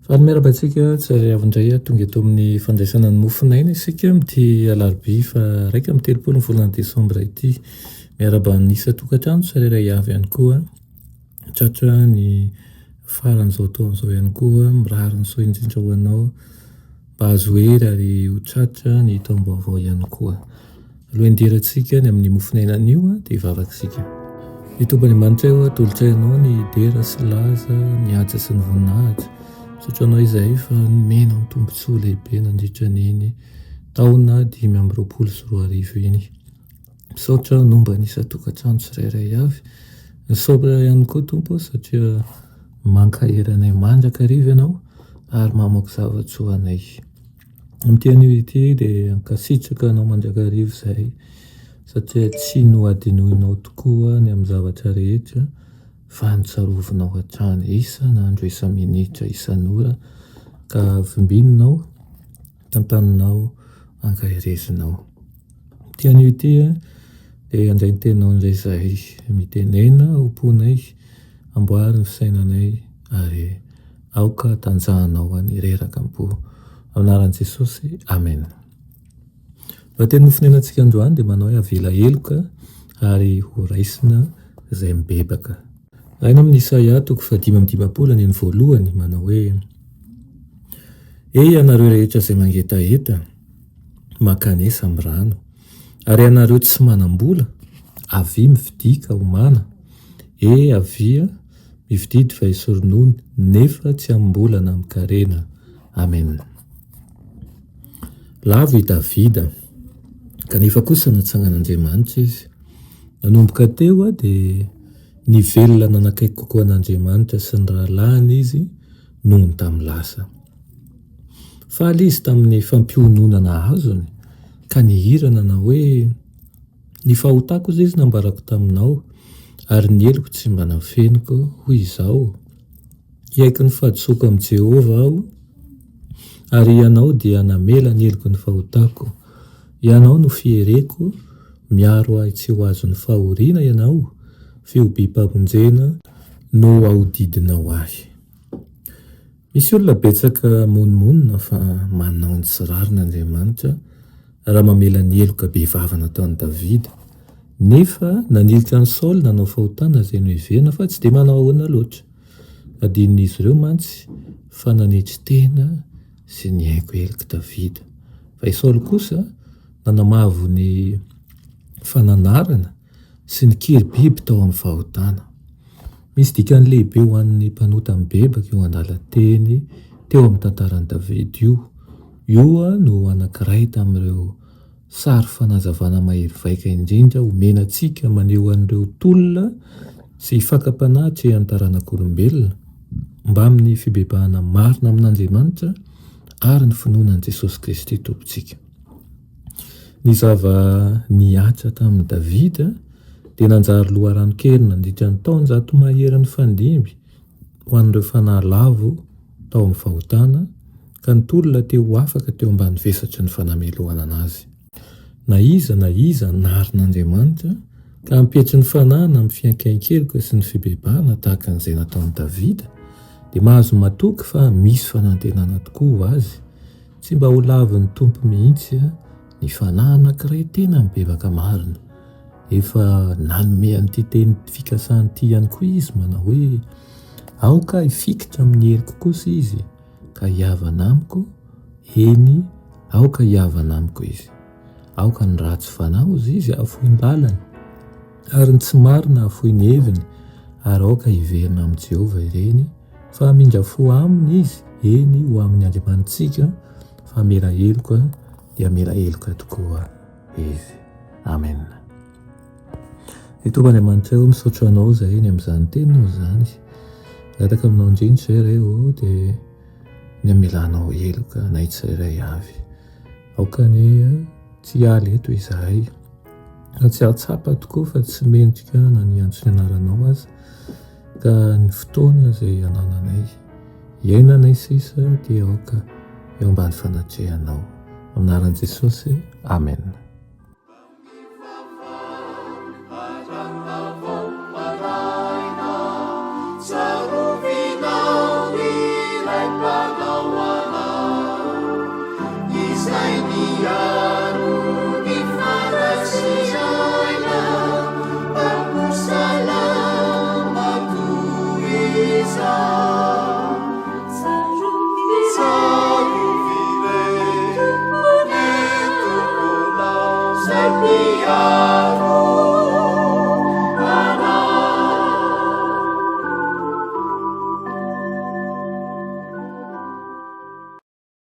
Fa miarabantsika tsary avindray tonga eto amin'ny fandraisana ny mofinaina isika mity alarobia fa 1 volana desambra ity. Miaraba nisa tokantrano tsirairay avy ihany koa tratra ny faran'izao taon'izao ihany koa mirary ny soa indrindra ho anao mba azo hery ary ho tratra ny taom-baovao ihany koa. Aloha indiratsika ny amin'ny mofinaina anio dia vavaka isika. Ny tompany amanitra eo tolotra ianao ny dera sy laza ny aja sy ny voninahitra. Misaotra anao izay fa nomena ny tombontsoa lehibe nandritra n'iny taona 2024 iny. Misaotra nomba nisa tokantrano tsirairay avy. Misaotra ihany koa tompo satria mankaheranay mandrakariva ianao ary mamoaka zavatra ho anay. Amin'ity anio ity dia ankasitraka anao mandrakariva izay satria tsy noadinoinao tokoa ny amin'ny zavatra rehetra fa nitsarovinao hatrany isan'andro isa-minitra isan'ora ka vimbinanao tantaninao ankahirezinao. Amin'ity anio ity dia andray ny tenao indray izahay mitenena omponay amboary ny fisainanay ary aoka tanjahanao any reraka am-po anaran'i Jesosy. Amen. Teny mofinainantsika androany dia manao hoe avela heloka ary ho raisina izay mibebaka. Raina amin'ny Isaia 5:5 manao hoe ianareo rehetra izay mangetaheta makanesa amin'ny rano ary ianareo tsy manam-bola avy mividika homana avia mivididy fa hisoronoana nefa tsy ambolana mikarena. Amen. Lavo i Davida kanefa kosa natsangan'Andriamanitra izy. Nanomboka teo dia nivelona nanakaiky kokoa an'Andriamanitra sy ny rahalahiny izy noho ny tamin'ny lasa. Faly izy tamin'ny fampiononana azony ka nihirana na hoe ny fahotako izay izy nambarako taminao ary ny heloko tsy mba nafeniko hoy izao. Hiaiky ny fahadisoako amin'i Jehova aho ary ianao dia namela ny heloko ny fahotako. Ianao no fihereko miaro ahy tsy ho azo ny fahoriana ianao feobe-pamonjena no ahodidinao ahy. Misy olona betsaka monimonina fa manao ny tsy rarin'Andriamanitra raha mamela ny heloka be vava nataon'i Davida. Nefa nanilika ny Saoly nanao fahotana izay nohevena fa tsy dia manao ahoana loatra. Adinon'izy ireo mantsy fa nanetry tena sy nihaiko heloka Davida. Fa i Saoly kosa nanamavo ny fananarana sy ny kiribiby tao amin'ny fahotana. Misy dikany lehibe ho an'ny mpanota mibebaka io andalan-teny teo amin'ny tantaran'i Davida io. Io no anankiray tamin'ireo sary fanazavana mahery vaika indrindra omenantsika maneho an'ireo tolona sy fakam-panahitra amin'ny taranak'olombelona mba amin'ny fibebahana marina amin'Andriamanitra ary ny finoanan'i Jesosy Kristy tompontsika. Ny zava niatra tamin'i Davida dia nanjary loharanon-kely nandritra ny taon-jato mahery ny fandimby ho an'ireo fanahy lavo tao amin'ny fahotana ka ny tolona teo afaka teo ambany vesatry ny fanamelohana anazy. Na iza narin'Andriamanitra ka ampetry ny fanahana amin'ny fiankainkeloka sy ny fibebahana tahaka an'izay nataon'i Davida dia mahazo matoky fa misy fanantenana tokoa ho azy. Tsy mba ho lavin'ny tompo mihitsy ny fanahy anankiray tena mibebaka marina. Efa nanome an'ity teny fikasana ity ihany koa izy manao hoe aoka hifikitra amin'ny heliko kosa izy ka hiavana amiko, eny aoka hiavana amiko izy. Aoka ny ratsy fanahy izy afohy ny lalany ary ny tsy marina afohy ny heviny ary aoka hiverina amin'i Jehova ireny fa mindrafo aminy izy, eny ho amin'ny Andriamanitsika fa mera heloka dia mera heloka tokoa izy. Amen. Ny Tompon'Andriamanitra eo misaotra anao izay ny amin'izany teninao izany. Lataka aminao indrindra izay ireo dia ny amelanao heloka nay tsirairay avy. Aoka ny tsy haly eto izahay. Tsy hahatsapa tokoa fa tsy mendrika na ny antso ny anaranao aza ka ny fotoana izay anananay iainanay sisa dia aoka eo ambany fanatrehanao. Aminaran'i Jesosy, amen. Piaro